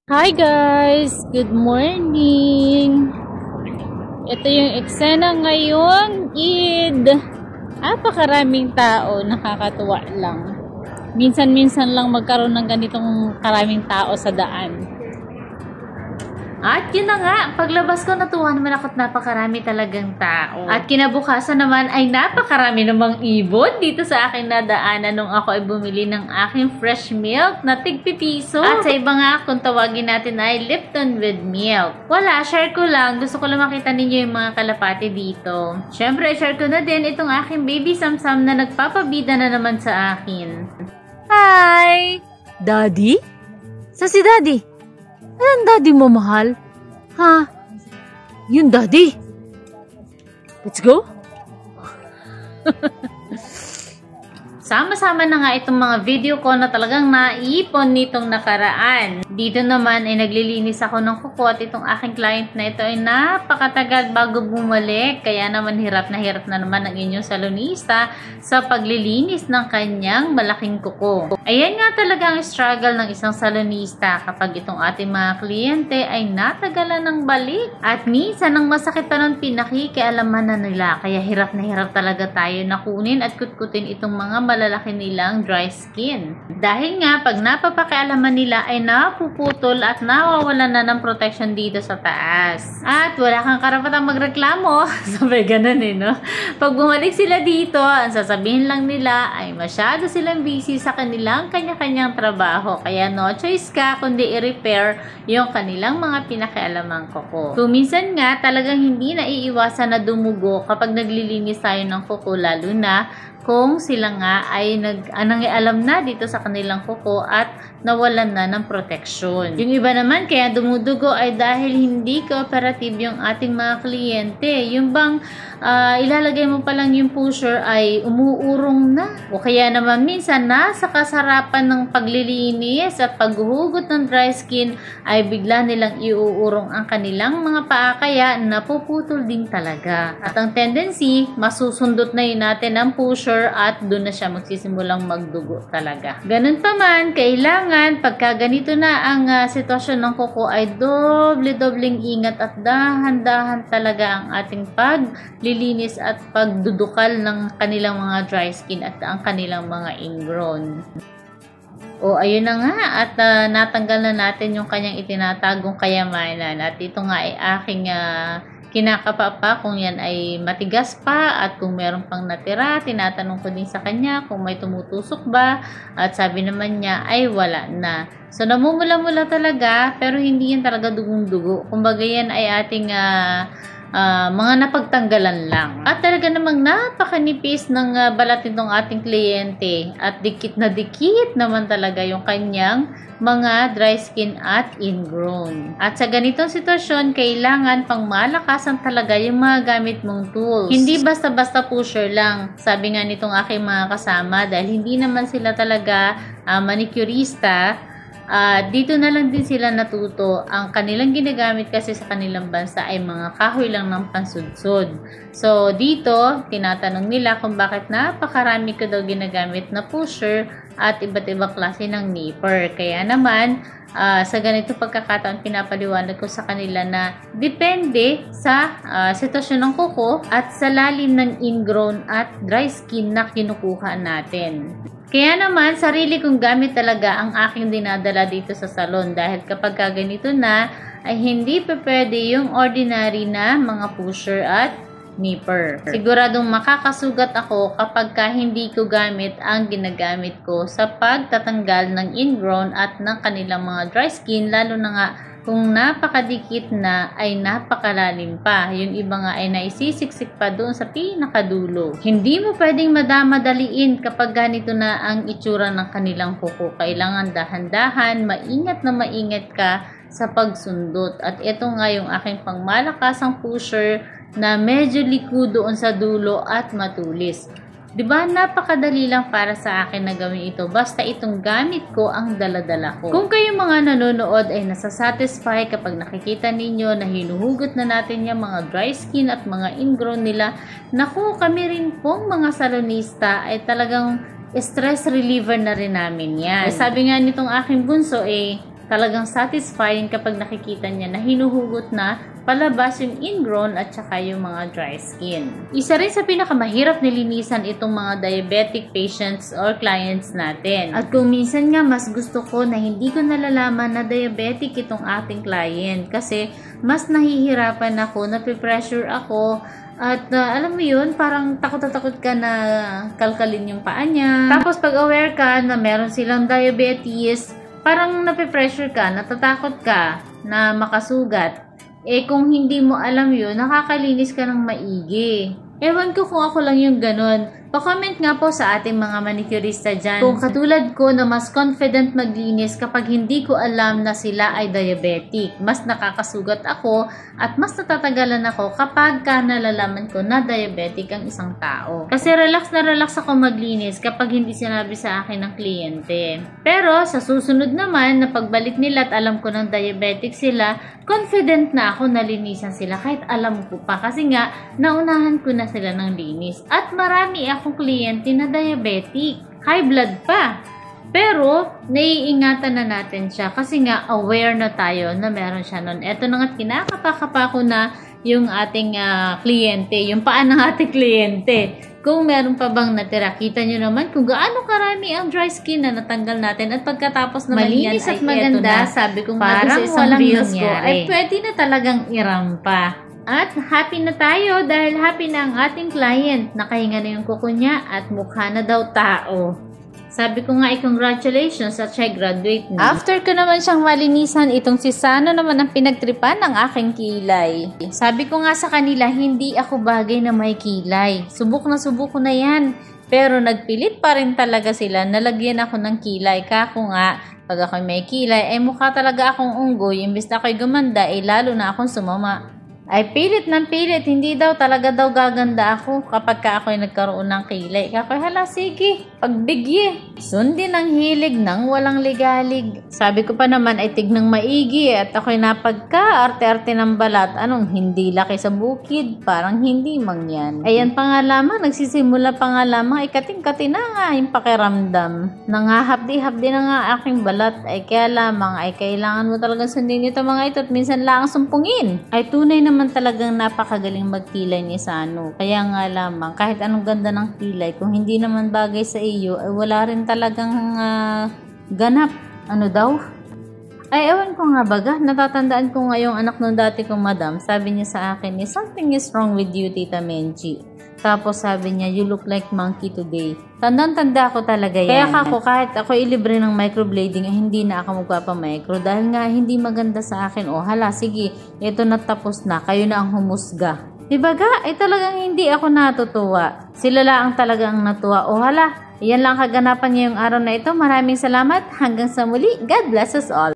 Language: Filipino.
Hi guys! Good morning! Ito yung eksena ngayon, Eid! Napakaraming tao, nakakatuwa lang. Minsan-minsan lang magkaroon ng ganitong karaming tao sa daan. At yun na nga, paglabas ko natuwa naman ako at napakarami talagang tao. At kinabukasan naman ay napakarami namang ibon dito sa aking nadaanan nung ako ay bumili ng aking fresh milk na tig-pipiso. At sa iba nga, kung tawagin natin ay Lipton with milk. Wala, share ko lang. Gusto ko lang makita ninyo yung mga kalapati dito. Syempre, share ko na din itong aking baby Samsam na nagpapabida na naman sa akin. Hi! Daddy? Sa si Daddy? Anong daddy mo, mahal? Ha? Yun, daddy. Let's go? Sama-sama na nga itong mga video ko na talagang naipon nitong nakaraan. Dito naman ay naglilinis ako ng kuko at itong aking client na ito ay napakatagal bago bumalik. Kaya naman hirap na naman ang inyong salonista sa paglilinis ng kanyang malaking kuko. Ayan nga talaga ang struggle ng isang salonista kapag itong ating mga kliyente ay natagalan ng balik. At minsan ang masakit pa nun pinakikialaman na nila. Kaya hirap na hirap talaga tayo na kunin at kutkutin itong mga malalaki nilang dry skin. Dahil nga, pag napapakialaman nila ay napuputol at nawawalan na ng protection dito sa taas. At wala kang karapatang magreklamo. Sabi ganun no? Pag bumalik sila dito, ang sasabihin lang nila ay masyado silang busy sa kanilang kanya-kanyang trabaho. Kaya no choice ka kundi i-repair yung kanilang mga pinakialamang kuko. Kung minsan nga, talagang hindi na iiwasan na dumugo kapag naglilinis tayo ng kuko, lalo na kung sila nga ay nangialam na dito sa kanilang kuko at nawalan na ng proteksyon. Yung iba naman kaya dumudugo ay dahil hindi cooperative yung ating mga kliyente. Yung bang ilalagay mo pa lang yung pusher ay umuurong na. O kaya naman minsan nasa kasarapan ng paglilinis at paghuhugot ng dry skin ay bigla nilang iuurong ang kanilang mga paa, kaya napuputol din talaga. At ang tendency, masusundot na yun natin ang pusher at doon na siya magsisimulang magdugo talaga. Ganun pa man, kailangan pagka ganito na ang sitwasyon ng kuko ay doble-dobleng ingat at dahan-dahan talaga ang ating paglilinis at pagdudukal ng kanilang mga dry skin at ang kanilang mga ingrown. O ayun na nga, at natanggal na natin yung kanyang itinatagong kayamanan at ito nga ay aking kinakapa pa kung yan ay matigas pa at kung meron pang natira. Tinatanong ko din sa kanya kung may tumutusok ba at sabi naman niya ay wala na. So namumula-mula talaga pero hindi yan talaga dugong-dugo. Kumbaga yan ay ating mga napagtanggalan lang. At talaga namang napakanipis ng balat nitong ating kliyente at dikit na dikit naman talaga yung kanyang mga dry skin at ingrown. At sa ganitong sitwasyon, kailangan pang malakasan talaga yung mga gamit mong tools. Hindi basta-basta pusher lang. Sabi nga nitong aking mga kasama, dahil hindi naman sila talaga manicurista, dito na lang din sila natuto. Ang kanilang ginagamit kasi sa kanilang bansa ay mga kahoy lang ng pansudsod. So dito, tinatanong nila kung bakit napakarami ko daw ginagamit na pusher at iba't ibang klase ng nipper. Kaya naman, sa ganito pagkakataon, pinapaliwanag ko sa kanila na depende sa sitwasyon ng kuko at sa lalim ng ingrown at dry skin na kinukuha natin. Kaya naman, sarili kong gamit talaga ang aking dinadala dito sa salon dahil kapag ganito na, ay hindi pa pwede yung ordinary na mga pusher at nipper. Siguradong makakasugat ako kapag hindi ko gamit ang ginagamit ko sa pagtatanggal ng ingrown at ng kanilang mga dry skin, lalo na nga kung napakadikit na ay napakalalim pa. Yung iba nga ay naisisiksik pa doon sa pinakadulo. Hindi mo pwedeng madamadaliin kapag ganito na ang itsura ng kanilang kuko. Kailangan dahan-dahan, maingat na maingat ka sa pagsundot. At ito nga yung aking pangmalakasang pusher na medyo liko doon sa dulo at matulis. Diba, napakadali lang para sa akin na gawin ito. Basta itong gamit ko ang daladala ko. Kung kayo mga nanonood ay nasasatisfy kapag nakikita ninyo na hinuhugot na natin yung mga dry skin at mga ingrown nila, naku, kami rin pong mga salonista ay talagang stress reliever na rin namin yan. Sabi nga nitong aking bunso talagang satisfying kapag nakikita niya na hinuhugot na palabas yung ingrown at saka yung mga dry skin. Isa rin sa pinakamahirap nilinisan itong mga diabetic patients or clients natin. At kung minsan nga mas gusto ko na hindi ko nalalaman na diabetic itong ating client kasi mas nahihirapan ako, napipressure ako, at alam mo yun, parang takot na takot ka na kalkalin yung paa niya. Tapos pag aware ka na meron silang diabetes, parang napipressure ka, natatakot ka na makasugat. Eh kung hindi mo alam yun, nakakalinis ka ng maigi. Ewan ko kung ako lang yung ganun. Pa-comment nga po sa ating mga manicurista dyan. Kung katulad ko na mas confident maglinis kapag hindi ko alam na sila ay diabetic. Mas nakakasugat ako at mas natatagalan ako kapag nalalaman ko na diabetic ang isang tao. Kasi relax na relax ako maglinis kapag hindi sinabi sa akin ng kliyente. Pero sa susunod naman na pagbalik nila at alam ko ng diabetic sila, confident na ako na linisan sila kahit alam ko pa. Kasi nga, naunahan ko na sila ng linis. At marami akong kliyente na diabetic. High blood pa. Pero, naiingatan na natin siya kasi nga aware na tayo na meron siya nun. Eto na nga't kinakapakapa ko na yung ating kliyente, yung paan ng ating kliyente. Kung meron pa bang natira, kita nyo naman kung gaano karami ang dry skin na natanggal natin at pagkatapos naman malinis yan at maganda, sabi ko nga Parang sa isang walang reels ko, nangyari. ay pwede na talagang irampa. At happy na tayo dahil happy na ang ating client. Nakahinga na yung kuko niya at mukha na daw tao. Sabi ko nga congratulations at siya graduate na. After ko naman siyang malinisan, itong si Sano naman ang pinagtripan ng aking kilay. Sabi ko nga sa kanila, hindi ako bagay na may kilay. Subok ko na yan. Pero nagpilit pa rin talaga sila. Nalagyan ako ng kilay. Kako nga, pag ako may kilay, ay mukha talaga akong unggoy. Imbis na ako'y gumanda, ay lalo na akong sumama. Ay pilit ng pilit, hindi daw talaga daw gaganda ako kapag ako'y nagkaroon ng kilay. Kakoy, hala sige, pagbigye. Sundin ang hilig ng walang ligalig. Sabi ko pa naman ay tignang maigi at ako'y napagka-arte-arte ng balat. Anong hindi laki sa bukid? Parang hindi mangyan. Ayan pa nga lamang, nagsisimula pa nga lamang, ay kating-kati na nga yung pakiramdam. Nangahapdi-hapdi na nga aking balat, ay kaya lamang, ay kailangan mo talagang sundin ito mga ito at minsan lang sumpungin. Ay tunay naman talagang napakagaling magkilay ni Sano. Kaya nga lamang, kahit anong ganda ng kilay, kung hindi naman bagay sa iyo, ay wala rin talagang ganap. Ano daw? Ay, ewan ko nga baga. Natatandaan ko nga yung anak ng dati kong madam. Sabi niya sa akin, something is wrong with you, Tita Menchi. Tapos sabi niya, you look like monkey today. Tandang-tanda ko talaga yan. Kaya ako, kahit ako ilibre ng microblading, hindi na ako magpapamicro. Dahil nga, hindi maganda sa akin. O, hala, sige, ito na tapos na. Kayo na ang humusga. Dibaga, ay talagang hindi ako natutuwa. Sila lang talagang natuwa. O, hala, yan lang kaganapan ngayong araw na ito. Maraming salamat. Hanggang sa muli. God bless us all.